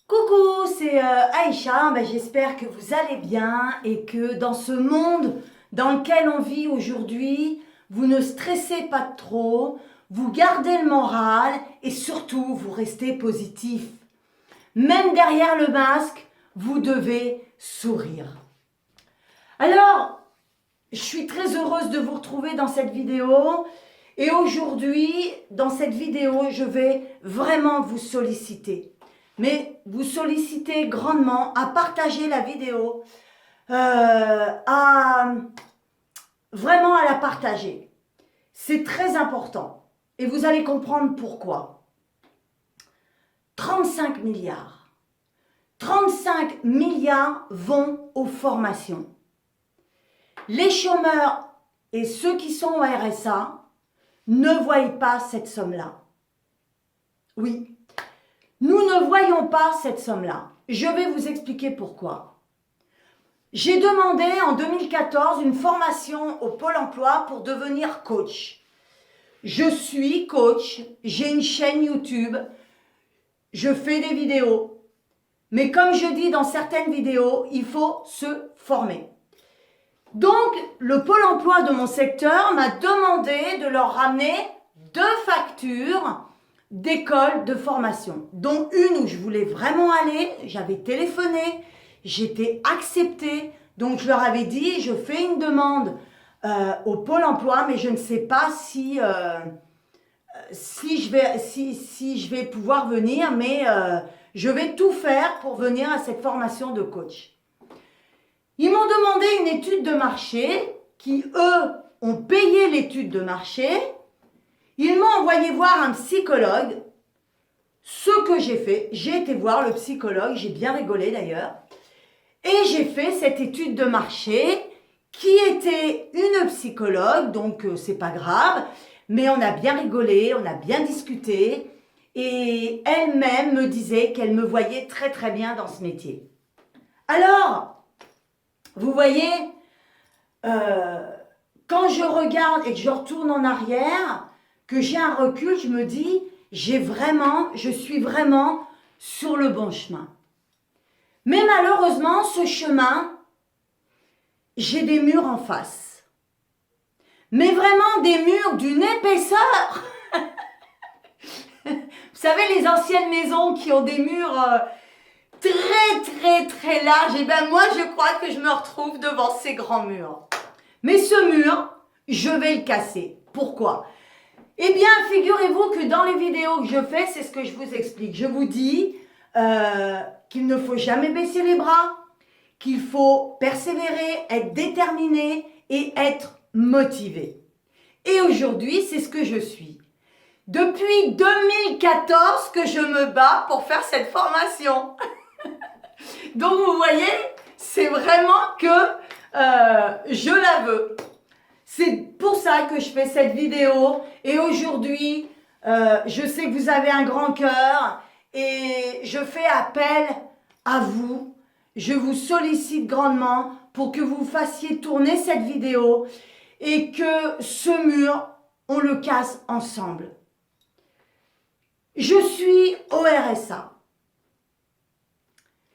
Coucou, c'est Aïcha. J'espère que vous allez bien et que dans ce monde dans lequel on vit aujourd'hui, vous ne stressez pas trop, vous gardez le moral et surtout vous restez positif. Même derrière le masque, vous devez sourire. Alors, je suis très heureuse de vous retrouver dans cette vidéo. Et aujourd'hui, dans cette vidéo, je vais vraiment vous solliciter. Mais vous solliciter grandement à partager la vidéo, vraiment à la partager. C'est très important. Et vous allez comprendre pourquoi. 35 milliards. 35 milliards vont aux formations. Les chômeurs et ceux qui sont au RSA ne voient pas cette somme-là. Oui, nous ne voyons pas cette somme-là. Je vais vous expliquer pourquoi. J'ai demandé en 2014 une formation au Pôle emploi pour devenir coach. Je suis coach, j'ai une chaîne YouTube, je fais des vidéos. Mais comme je dis dans certaines vidéos, il faut se former. Donc, le Pôle emploi de mon secteur m'a demandé de leur ramener 2 factures d'écoles de formation, dont une où je voulais vraiment aller, j'avais téléphoné, j'étais acceptée, donc je leur avais dit, je fais une demande au Pôle emploi, mais je ne sais pas si je vais pouvoir venir, mais je vais tout faire pour venir à cette formation de coach. Ils m'ont demandé une étude de marché, qui eux ont payé l'étude de marché. Ils m'ont envoyé voir un psychologue. Ce que j'ai fait, j'ai été voir le psychologue, j'ai bien rigolé d'ailleurs. Et j'ai fait cette étude de marché qui était une psychologue, donc c'est pas grave. Mais on a bien rigolé, on a bien discuté. Et elle-même me disait qu'elle me voyait très très bien dans ce métier. Alors, vous voyez, quand je regarde et que je retourne en arrière, que j'ai un recul, je me dis, je suis vraiment sur le bon chemin. Mais malheureusement, ce chemin, j'ai des murs en face. Mais vraiment des murs d'une épaisseur. Vous savez, les anciennes maisons qui ont des murs très larges, et bien moi je crois que je me retrouve devant ces grands murs. Mais ce mur, je vais le casser. Pourquoi ? Eh bien, figurez-vous que dans les vidéos que je fais, c'est ce que je vous explique. Je vous dis qu'il ne faut jamais baisser les bras, qu'il faut persévérer, être déterminé et être motivé. Et aujourd'hui, c'est ce que je suis. Depuis 2014 que je me bats pour faire cette formation. Donc vous voyez, c'est vraiment que je la veux. C'est pour ça que je fais cette vidéo. Et aujourd'hui, je sais que vous avez un grand cœur et je fais appel à vous. Je vous sollicite grandement pour que vous fassiez tourner cette vidéo et que ce mur, on le casse ensemble. Je suis au RSA.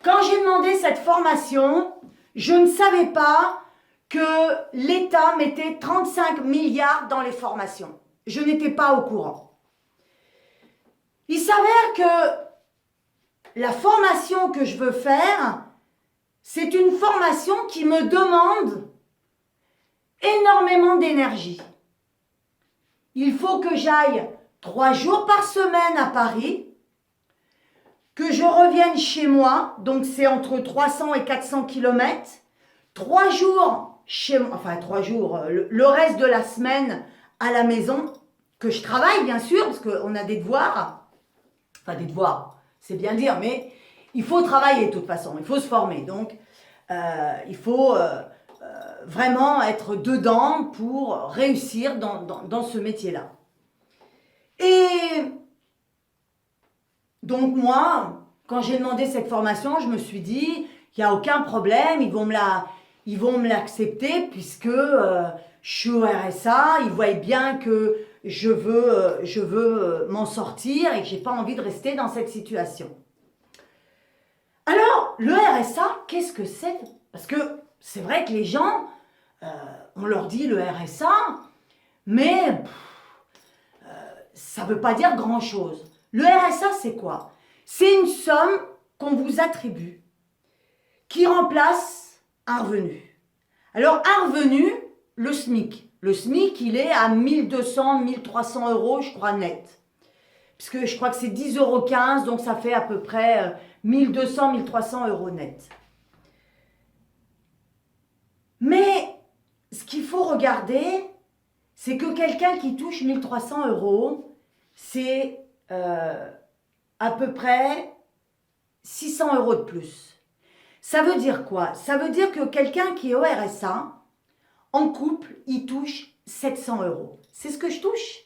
Quand j'ai demandé cette formation, je ne savais pas que l'État mettait 35 milliards dans les formations. Je n'étais pas au courant. Il s'avère que la formation que je veux faire, c'est une formation qui me demande énormément d'énergie. Il faut que j'aille 3 jours par semaine à Paris, que je revienne chez moi, donc c'est entre 300 et 400 km, 3 jours chez moi, enfin 3 jours, le reste de la semaine à la maison, que je travaille bien sûr, parce qu'on a des devoirs, enfin des devoirs, c'est bien dire, mais il faut travailler de toute façon, il faut se former, donc il faut vraiment être dedans pour réussir dans ce métier-là. Et donc moi, quand j'ai demandé cette formation, je me suis dit, il n'y a aucun problème, ils vont me l'accepter puisque je suis au RSA, ils voient bien que je veux m'en sortir et que je n'ai pas envie de rester dans cette situation. le RSA, qu'est-ce que c'est? Parce que c'est vrai que les gens, on leur dit le RSA, mais ça ne veut pas dire grand-chose. Le RSA, c'est quoi? C'est une somme qu'on vous attribue qui remplace un revenu. Alors, un revenu, le SMIC. Le SMIC, il est à 1200, 1300 euros, je crois, net. Puisque je crois que c'est 10,15 €, donc ça fait à peu près 1200, 1300 euros net. Mais ce qu'il faut regarder, c'est que quelqu'un qui touche 1300 euros, c'est à peu près 600 euros de plus. Ça veut dire quoi? Ça veut dire que quelqu'un qui est au RSA, en couple, il touche 700 euros. C'est ce que je touche.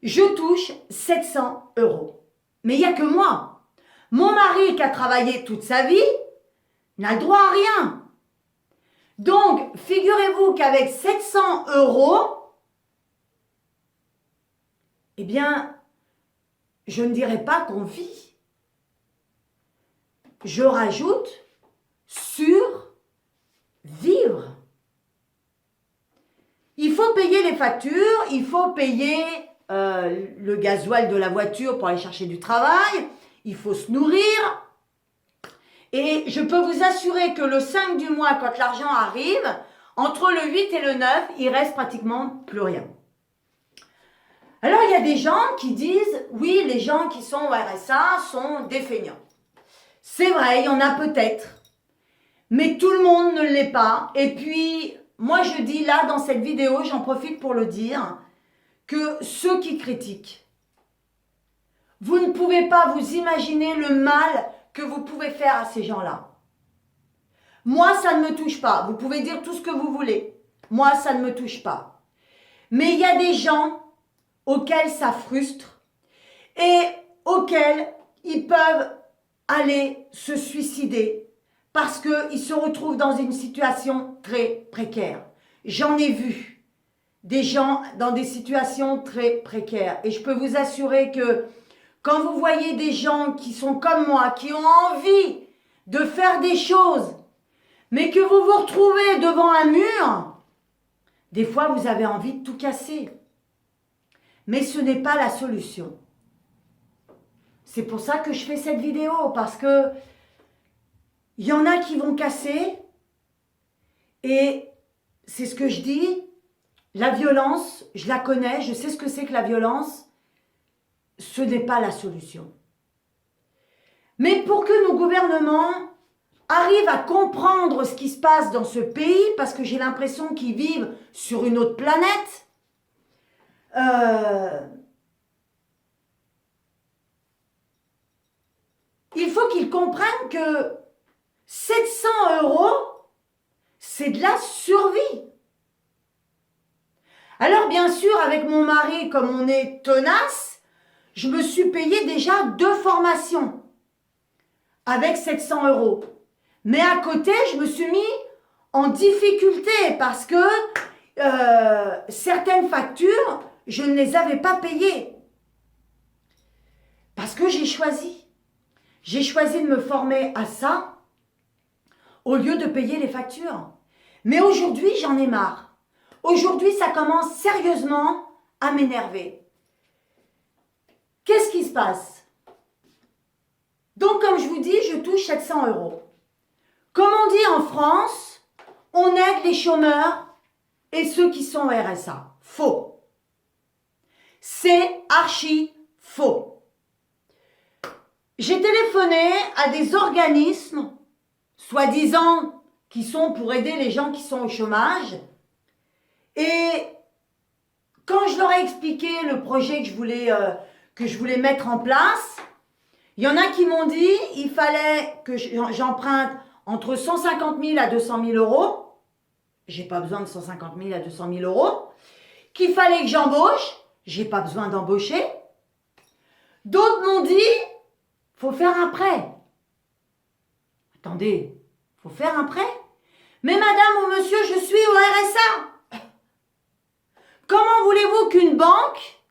Je touche 700 euros. Mais il n'y a que moi. Mon mari qui a travaillé toute sa vie n'a le droit à rien. Donc, figurez-vous qu'avec 700 euros, eh bien, je ne dirais pas qu'on vit. Je rajoute sur vivre. Il faut payer les factures, il faut payer le gasoil de la voiture pour aller chercher du travail, il faut se nourrir. Et je peux vous assurer que le 5 du mois, quand l'argent arrive, entre le 8 et le 9, il reste pratiquement plus rien. Alors, il y a des gens qui disent, oui, les gens qui sont au RSA sont des feignants. C'est vrai, il y en a peut-être, mais tout le monde ne l'est pas. Et puis, moi je dis là, dans cette vidéo, j'en profite pour le dire, que ceux qui critiquent, vous ne pouvez pas vous imaginer le mal que vous pouvez faire à ces gens-là. Moi, ça ne me touche pas. Vous pouvez dire tout ce que vous voulez. Moi, ça ne me touche pas. Mais il y a des gens auxquels ça frustre et auxquels ils peuvent aller se suicider parce qu'ils se retrouvent dans une situation très précaire. J'en ai vu des gens dans des situations très précaires. Et je peux vous assurer que quand vous voyez des gens qui sont comme moi, qui ont envie de faire des choses, mais que vous vous retrouvez devant un mur, des fois vous avez envie de tout casser. Mais ce n'est pas la solution. C'est pour ça que je fais cette vidéo, parce que il y en a qui vont casser, et c'est ce que je dis, la violence, je la connais, je sais ce que c'est que la violence, ce n'est pas la solution. Mais pour que nos gouvernements arrivent à comprendre ce qui se passe dans ce pays, parce que j'ai l'impression qu'ils vivent sur une autre planète, il faut qu'ils comprennent que 700 euros, c'est de la survie. Alors bien sûr, avec mon mari, comme on est tenace, je me suis payé déjà 2 formations avec 700 euros. Mais à côté, je me suis mis en difficulté parce que certaines factures, je ne les avais pas payées. Parce que j'ai choisi. J'ai choisi de me former à ça au lieu de payer les factures. Mais aujourd'hui, j'en ai marre. Aujourd'hui, ça commence sérieusement à m'énerver. Qu'est-ce qui se passe? Donc, comme je vous dis, je touche 700 euros. Comme on dit en France, on aide les chômeurs et ceux qui sont au RSA. Faux. C'est archi faux. J'ai téléphoné à des organismes, soi-disant, qui sont pour aider les gens qui sont au chômage. Et quand je leur ai expliqué le projet que je voulais mettre en place, il y en a qui m'ont dit il fallait que j'emprunte entre 150 000 à 200 000 euros. J'ai pas besoin de 150 000 à 200 000 euros. Qu'il fallait que j'embauche. J'ai pas besoin d'embaucher. D'autres m'ont dit faut faire un prêt. Attendez, faut faire un prêt? Mais madame ou monsieur, je suis au RSA. Comment voulez-vous qu'une banque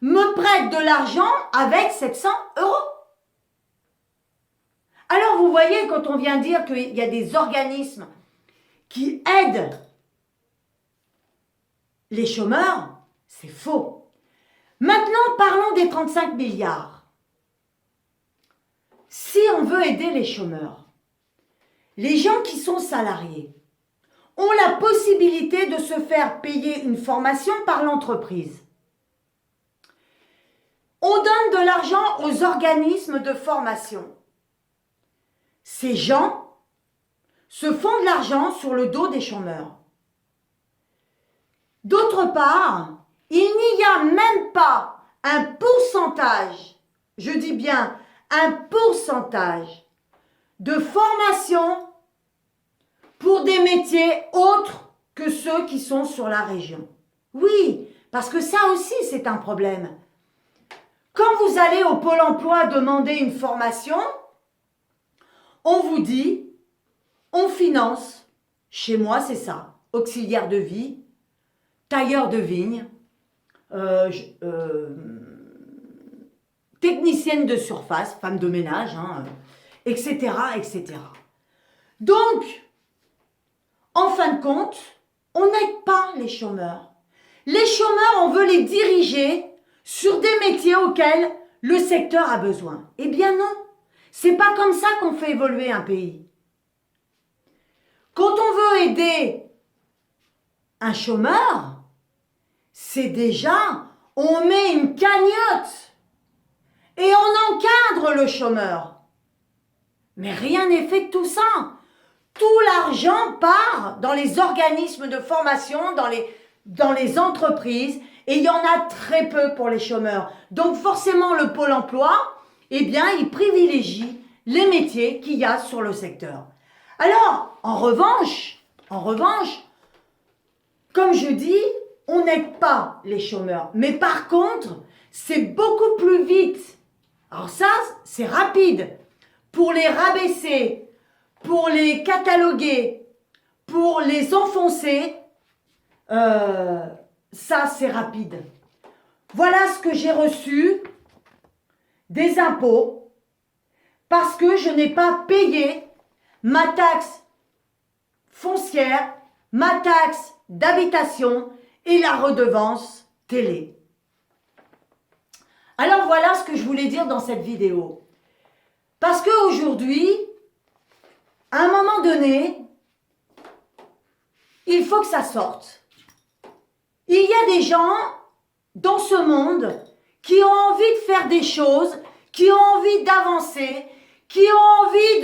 me prête de l'argent avec 700 euros? Alors vous voyez, quand on vient dire qu'il y a des organismes qui aident les chômeurs, c'est faux. Maintenant, parlons des 35 milliards. Si on veut aider les chômeurs, les gens qui sont salariés ont la possibilité de se faire payer une formation par l'entreprise. On donne de l'argent aux organismes de formation. Ces gens se font de l'argent sur le dos des chômeurs. D'autre part, il n'y a même pas un pourcentage, je dis bien un pourcentage de formation pour des métiers autres que ceux qui sont sur la région. Oui, parce que ça aussi c'est un problème. Quand vous allez au Pôle emploi demander une formation, on vous dit, on finance, chez moi c'est ça, auxiliaire de vie, tailleur de vigne, technicienne de surface, femme de ménage, etc., etc. Donc, en fin de compte, on n'aide pas les chômeurs. Les chômeurs, on veut les diriger sur des métiers auxquels le secteur a besoin. Eh bien non, c'est pas comme ça qu'on fait évoluer un pays. Quand on veut aider un chômeur, c'est déjà, on met une cagnotte et on encadre le chômeur. Mais rien n'est fait de tout ça. Tout l'argent part dans les organismes de formation, dans les entreprises, et il y en a très peu pour les chômeurs. Donc forcément, le Pôle emploi, eh bien, il privilégie les métiers qu'il y a sur le secteur. Alors, en revanche, comme je dis, on n'aide pas les chômeurs. Mais par contre, c'est beaucoup plus vite. Alors ça, c'est rapide. Pour les rabaisser, pour les cataloguer, pour les enfoncer, ça, c'est rapide. Voilà ce que j'ai reçu des impôts parce que je n'ai pas payé ma taxe foncière, ma taxe d'habitation et la redevance télé. Alors voilà ce que je voulais dire dans cette vidéo. Parce qu'aujourd'hui, à un moment donné, il faut que ça sorte. Il y a des gens dans ce monde qui ont envie de faire des choses, qui ont envie d'avancer, qui ont envie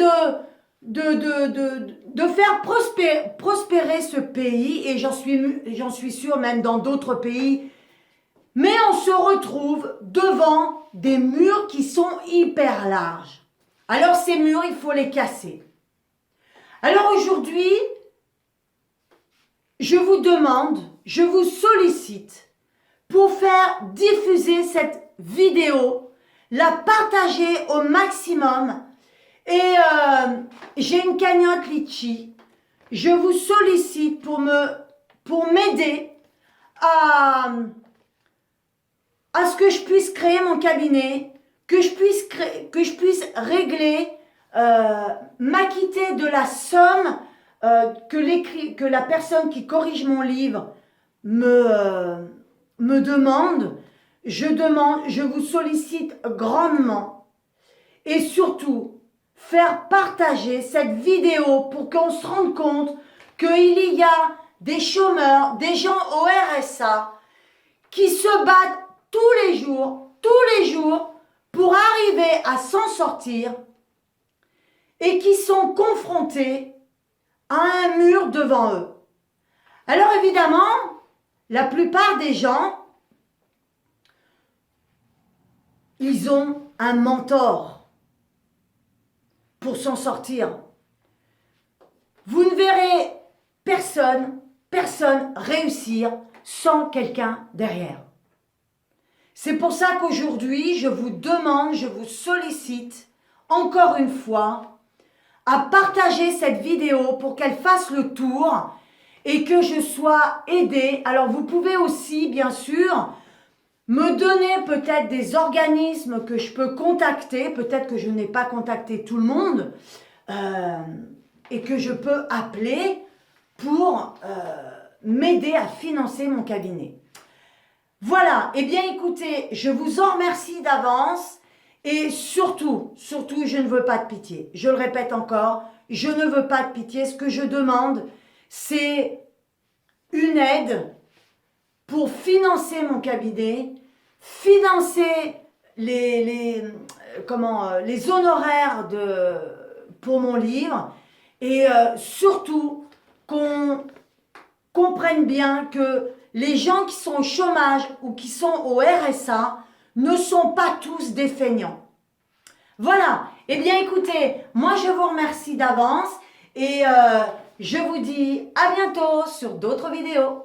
de faire prospérer ce pays, et j'en suis sûre même dans d'autres pays, mais on se retrouve devant des murs qui sont hyper larges. Alors ces murs, il faut les casser. Alors aujourd'hui, je vous demande, je vous sollicite pour faire diffuser cette vidéo, la partager au maximum. Et j'ai une cagnotte Litchi. Je vous sollicite pour m'aider à ce que je puisse créer mon cabinet, que je puisse régler, m'acquitter de la somme que la personne qui corrige mon livre me demande. Je vous sollicite grandement. Et surtout, faire partager cette vidéo pour qu'on se rende compte qu'il y a des chômeurs, des gens au RSA qui se battent tous les jours pour arriver à s'en sortir et qui sont confrontés à un mur devant eux. Alors évidemment, la plupart des gens, ils ont un mentor pour s'en sortir. Vous ne verrez personne réussir sans quelqu'un derrière. C'est pour ça qu'aujourd'hui, je vous demande, je vous sollicite, encore une fois, à partager cette vidéo pour qu'elle fasse le tour et que je sois aidée. Alors vous pouvez aussi, bien sûr, me donner peut-être des organismes que je peux contacter, peut-être que je n'ai pas contacté tout le monde, et que je peux appeler pour m'aider à financer mon cabinet. Voilà, eh bien écoutez, je vous en remercie d'avance et surtout, je ne veux pas de pitié. Je le répète encore, je ne veux pas de pitié. Ce que je demande, c'est une aide pour financer mon cabinet, financer les honoraires pour mon livre et surtout qu'on comprenne bien que les gens qui sont au chômage ou qui sont au RSA ne sont pas tous des feignants. Voilà, eh bien écoutez, moi je vous remercie d'avance et je vous dis à bientôt sur d'autres vidéos.